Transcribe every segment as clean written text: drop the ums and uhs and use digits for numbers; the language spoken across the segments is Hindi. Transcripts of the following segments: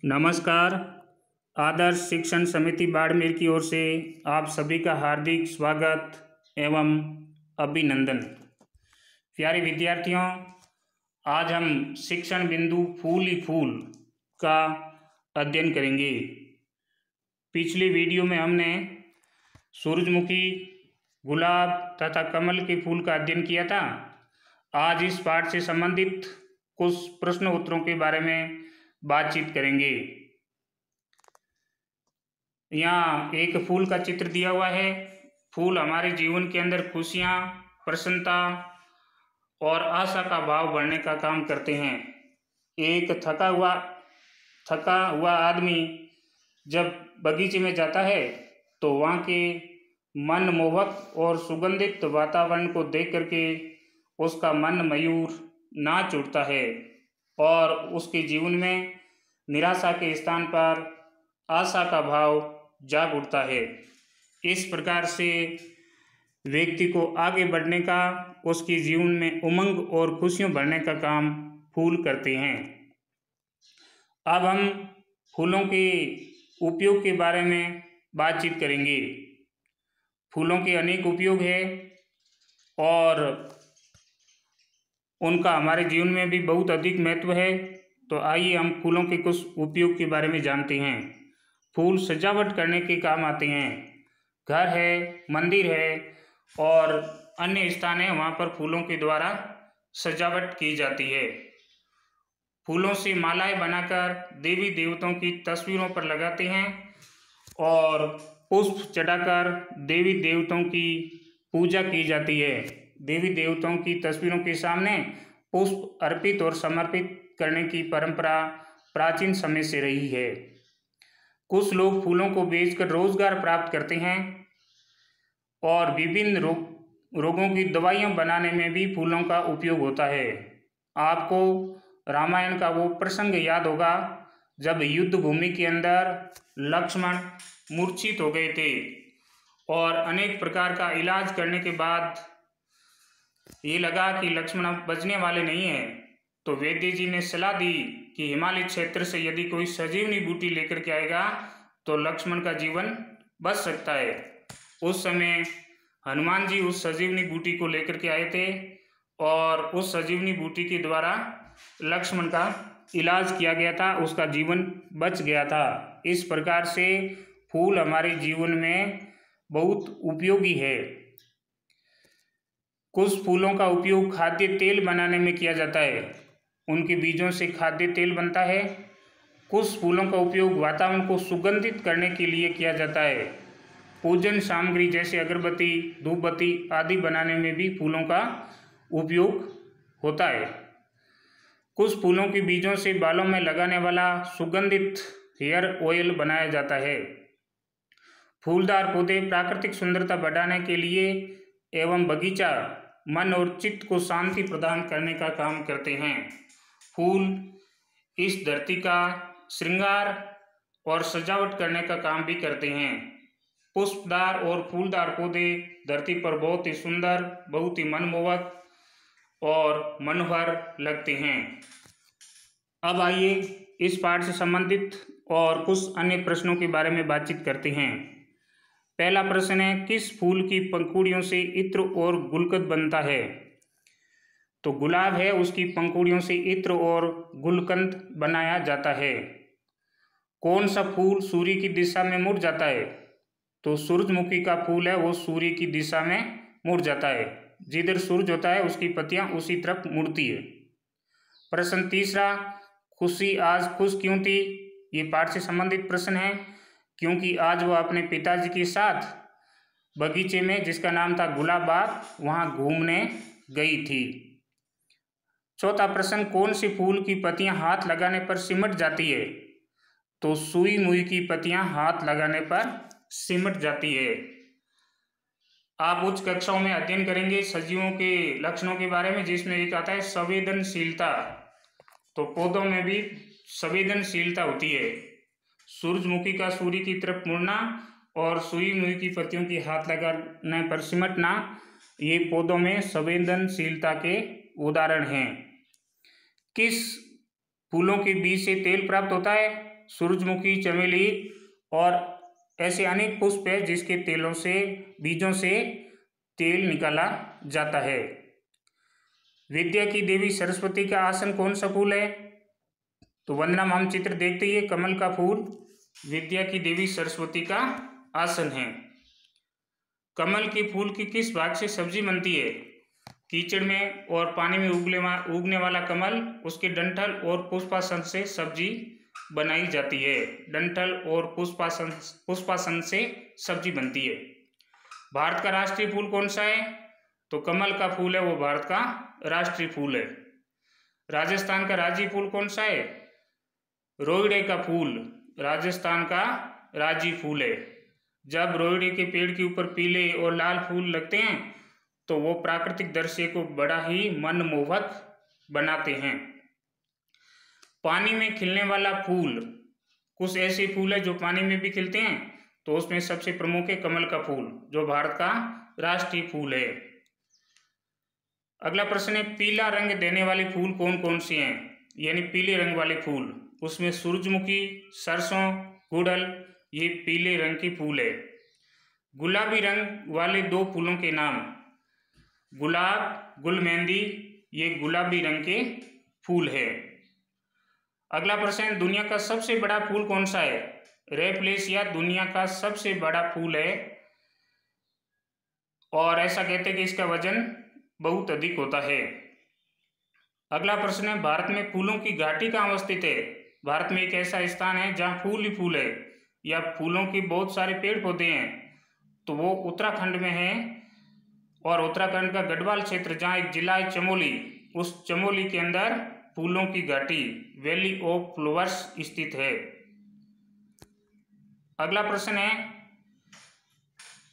नमस्कार। आदर्श शिक्षण समिति बाड़मेर की ओर से आप सभी का हार्दिक स्वागत एवं अभिनंदन। प्यारे विद्यार्थियों, आज हम शिक्षण बिंदु फूल ही फूल का अध्ययन करेंगे। पिछली वीडियो में हमने सूरजमुखी, गुलाब तथा कमल के फूल का अध्ययन किया था। आज इस पाठ से संबंधित कुछ प्रश्न उत्तरों के बारे में बातचीत करेंगे। यहाँ एक फूल का चित्र दिया हुआ है। फूल हमारे जीवन के अंदर खुशियाँ, प्रसन्नता और आशा का भाव बढ़ने का काम करते हैं। एक थका हुआ आदमी जब बगीचे में जाता है तो वहाँ के मनमोहक और सुगंधित वातावरण को देख करके उसका मन मयूर नाच उठता है और उसके जीवन में निराशा के स्थान पर आशा का भाव जाग उठता है। इस प्रकार से व्यक्ति को आगे बढ़ने का, उसके जीवन में उमंग और खुशियाँ भरने का काम फूल करते हैं। अब हम फूलों के उपयोग के बारे में बातचीत करेंगे। फूलों के अनेक उपयोग हैं और उनका हमारे जीवन में भी बहुत अधिक महत्व है। तो आइए हम फूलों के कुछ उपयोग के बारे में जानते हैं। फूल सजावट करने के काम आते हैं। घर है, मंदिर है और अन्य स्थान है, वहाँ पर फूलों के द्वारा सजावट की जाती है। फूलों से मालाएं बनाकर देवी देवताओं की तस्वीरों पर लगाते हैं और पुष्प चढ़ाकर देवी देवताओं की पूजा की जाती है। देवी देवताओं की तस्वीरों के सामने पुष्प अर्पित और समर्पित करने की परंपरा प्राचीन समय से रही है। कुछ लोग फूलों को बेचकर रोजगार प्राप्त करते हैं और विभिन्न रोगों की दवाइयाँ बनाने में भी फूलों का उपयोग होता है। आपको रामायण का वो प्रसंग याद होगा जब युद्ध भूमि के अंदर लक्ष्मण मूर्छित हो गए थे और अनेक प्रकार का इलाज करने के बाद ये लगा कि लक्ष्मण अब बचने वाले नहीं हैं। तो वैद्य जी ने सलाह दी कि हिमालय क्षेत्र से यदि कोई सजीवनी बूटी लेकर के आएगा तो लक्ष्मण का जीवन बच सकता है। उस समय हनुमान जी उस सजीवनी बूटी को लेकर के आए थे और उस सजीवनी बूटी के द्वारा लक्ष्मण का इलाज किया गया था, उसका जीवन बच गया था। इस प्रकार से फूल हमारे जीवन में बहुत उपयोगी है। कुछ फूलों का उपयोग खाद्य तेल बनाने में किया जाता है। उनके बीजों से खाद्य तेल बनता है। कुछ फूलों का उपयोग वातावरण को सुगंधित करने के लिए किया जाता है। पूजन सामग्री जैसे अगरबत्ती, धूपबत्ती आदि बनाने में भी फूलों का उपयोग होता है। कुछ फूलों के बीजों से बालों में लगाने वाला सुगंधित हेयर ऑयल बनाया जाता है। फूलदार पौधे प्राकृतिक सुंदरता बढ़ाने के लिए एवं बगीचा मन और चित्त को शांति प्रदान करने का काम करते हैं। फूल इस धरती का श्रृंगार और सजावट करने का काम भी करते हैं। पुष्पदार और फूलदार पौधे धरती पर बहुत ही सुंदर, बहुत ही मनमोहक और मनोहर लगते हैं। अब आइए इस पाठ से संबंधित और कुछ अन्य प्रश्नों के बारे में बातचीत करते हैं। पहला प्रश्न है, किस फूल की पंखुड़ियों से इत्र और गुलकंद बनता है? तो गुलाब है, उसकी पंखुड़ियों से इत्र और गुलकंद बनाया जाता है। कौन सा फूल सूर्य की दिशा में मुड़ जाता है? तो सूरजमुखी का फूल है, वो सूर्य की दिशा में मुड़ जाता है। जिधर सूरज होता है उसकी पत्तियां उसी तरफ मुड़ती है। प्रश्न तीसरा, खुशी आज खुश क्यों थी? ये पाठ से संबंधित प्रश्न है। क्योंकि आज वह अपने पिताजी के साथ बगीचे में, जिसका नाम था गुलाब बाग, वहाँ घूमने गई थी। चौथा प्रश्न, कौन सी फूल की पत्तियां हाथ लगाने पर सिमट जाती है? तो सुई मुई की पत्तियां हाथ लगाने पर सिमट जाती है। आप उच्च कक्षाओं में अध्ययन करेंगे सजीवों के लक्षणों के बारे में, जिसमें एक आता है संवेदनशीलता। तो पौधों में भी संवेदनशीलता होती है। सूरजमुखी का सूर्य की तरफ मुड़ना और सुई मुई की पत्तियों की हाथ लगाने पर सिमटना, ये पौधों में संवेदनशीलता के उदाहरण हैं। किस फूलों के बीज से तेल प्राप्त होता है? सूरजमुखी, चमेली और ऐसे अनेक पुष्प है जिसके तेलों से, बीजों से तेल निकाला जाता है। विद्या की देवी सरस्वती का आसन कौन सा फूल है? तो वंदना हम चित्र देखते ही कमल का फूल विद्या की देवी सरस्वती का आसन है। कमल के फूल की किस भाग से सब्जी बनती है? कीचड़ में और पानी में उगने वाला कमल, उसके डंठल और पुष्पासन से सब्जी बनाई जाती है। डंठल और पुष्पासन से सब्जी बनती है। भारत का राष्ट्रीय फूल कौन सा है? तो कमल का फूल है, वो भारत का राष्ट्रीय फूल है। राजस्थान का राज्य फूल कौन सा है? रोइड़े का फूल राजस्थान का राज्य फूल है। जब रोइड़े के पेड़ के ऊपर पीले और लाल फूल लगते हैं तो वो प्राकृतिक दृश्य को बड़ा ही मनमोहक बनाते हैं। पानी में खिलने वाला फूल, कुछ ऐसे फूल है जो पानी में भी खिलते हैं, तो उसमें सबसे प्रमुख है कमल का फूल जो भारत का राष्ट्रीय फूल है। अगला प्रश्न है, पीला रंग देने वाले फूल कौन कौन से हैं? यानी पीले रंग वाले फूल, उसमें सूरजमुखी, सरसों, गुड़हल, ये पीले रंग के फूल है। गुलाबी रंग वाले दो फूलों के नाम? गुलाब, गुलमेंदी, ये गुलाबी रंग के फूल है। अगला प्रश्न, दुनिया का सबसे बड़ा फूल कौन सा है? रेफलेशिया दुनिया का सबसे बड़ा फूल है और ऐसा कहते हैं कि इसका वजन बहुत अधिक होता है। अगला प्रश्न है, भारत में फूलों की घाटी कहाँ अवस्थित है? भारत में एक ऐसा स्थान है जहाँ फूल ही फूल है या फूलों के बहुत सारे पेड़ पौधे हैं, तो वो उत्तराखंड में है। और उत्तराखंड का गढ़वाल क्षेत्र जहाँ एक जिला है चमोली, उस चमोली के अंदर फूलों की घाटी वैली ऑफ फ्लावर्स स्थित है। अगला प्रश्न है,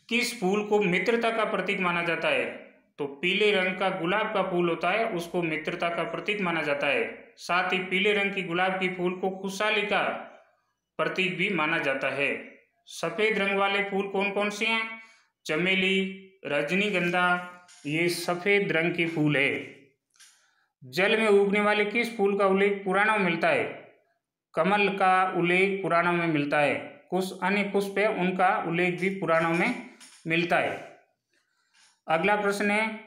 किस फूल को मित्रता का प्रतीक माना जाता है? तो पीले रंग का गुलाब का फूल होता है, उसको मित्रता का प्रतीक माना जाता है। साथ ही पीले रंग की गुलाब की फूल को खुशहाली का प्रतीक भी माना जाता है। सफेद रंग वाले फूल कौन कौन से हैं? चमेली, रजनीगंधा, ये सफेद रंग के फूल है। जल में उगने वाले किस फूल का उल्लेख पुराणों में मिलता है? कमल का उल्लेख पुराणों में मिलता है। कुछ अन्य पुष्प है उनका उल्लेख भी पुराणों में मिलता है। अगला प्रश्न है,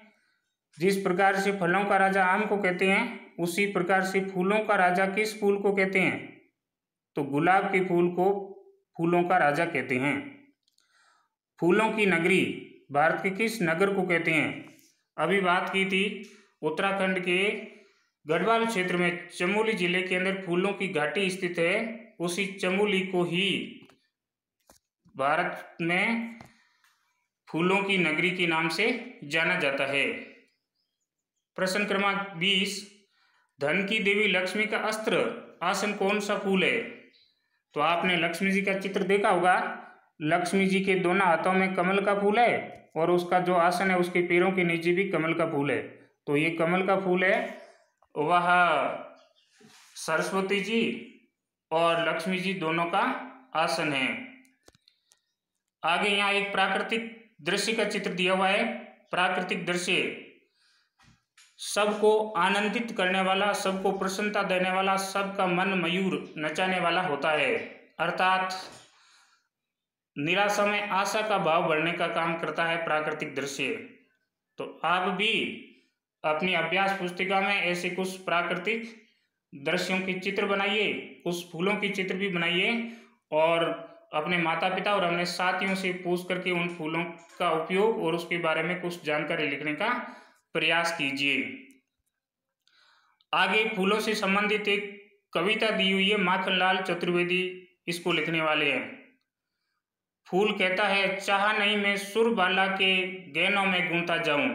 जिस प्रकार से फलों का राजा आम को कहते हैं, उसी प्रकार से फूलों का राजा किस फूल को कहते हैं? तो गुलाब के फूल को फूलों का राजा कहते हैं। फूलों की नगरी भारत के किस नगर को कहते हैं? अभी बात की थी उत्तराखंड के गढ़वाल क्षेत्र में चमोली जिले के अंदर फूलों की घाटी स्थित है, उसी चमोली को ही भारत में फूलों की नगरी के नाम से जाना जाता है। प्रश्न क्रमांक 20, धन की देवी लक्ष्मी का अस्त्र आसन कौन सा फूल है? तो आपने लक्ष्मी जी का चित्र देखा होगा। लक्ष्मी जी के दोनों हाथों में कमल का फूल है और उसका जो आसन है उसके पैरों के नीचे भी कमल का फूल है, तो ये कमल का फूल है। वह सरस्वती जी और लक्ष्मी जी दोनों का आसन है। आगे यहाँ एक प्राकृतिक दृश्य का चित्र दिया हुआ है। प्राकृतिक दृश्य सबको आनंदित करने वाला, सबको प्रसन्नता देने वाला, सबका मन मयूर नचाने वाला होता है, अर्थात निराशा में आशा का भाव बढ़ने का काम करता है प्राकृतिक दृश्य। तो आप भी अपनी अभ्यास पुस्तिका में ऐसे कुछ प्राकृतिक दृश्यों के चित्र बनाइए, कुछ फूलों के चित्र भी बनाइए और अपने माता पिता और अपने साथियों से पूछ करके उन फूलों का उपयोग और उसके बारे में कुछ जानकारी लिखने का प्रयास कीजिए। आगे फूलों से संबंधित एक कविता दी हुई है, माखनलाल चतुर्वेदी इसको लिखने वाले हैं। फूल कहता है, चाह नहीं मैं सुरबाला के गहनों में गूंथा जाऊं,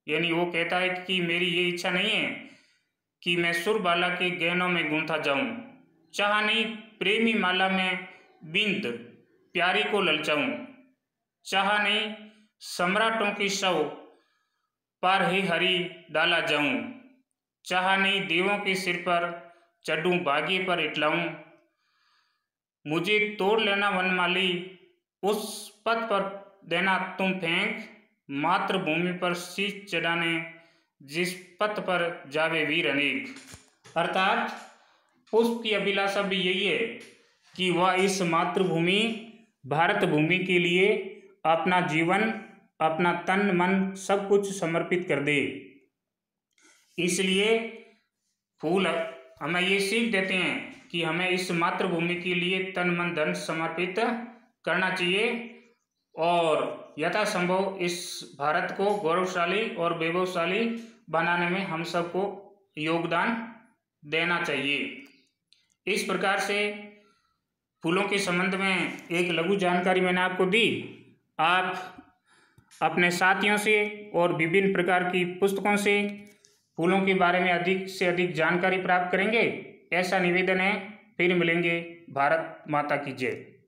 यानी वो कहता है कि मेरी ये इच्छा नहीं है कि मैं सुरबाला के गहनों में गूंथा जाऊं। चाह नहीं प्रेमी माला में बिंद प्यारी को ललचाऊं। चाह नहीं सम्राटों की शव पर ही हरी डाला जाऊं। चाह नहीं देवों के सिर पर चढ़ूं भाग्य पर इटलाऊं। मुझे तोड़ लेना वनमाली, उस पथ पर देना तुम फेंक, मातृभूमि पर शीश चढ़ाने जिस पथ पर जावे वीर अनेक। अर्थात पुष्प की अभिलाषा भी यही है कि वह इस मातृभूमि भारत भूमि के लिए अपना जीवन, अपना तन मन सब कुछ समर्पित कर दे। इसलिए फूल हमें ये सीख देते हैं कि हमें इस मातृभूमि के लिए तन मन धन समर्पित करना चाहिए और यथासंभव इस भारत को गौरवशाली और वैभवशाली बनाने में हम सबको योगदान देना चाहिए। इस प्रकार से फूलों के संबंध में एक लघु जानकारी मैंने आपको दी। आप अपने साथियों से और विभिन्न प्रकार की पुस्तकों से फूलों के बारे में अधिक से अधिक जानकारी प्राप्त करेंगे, ऐसा निवेदन है। फिर मिलेंगे। भारत माता की जय।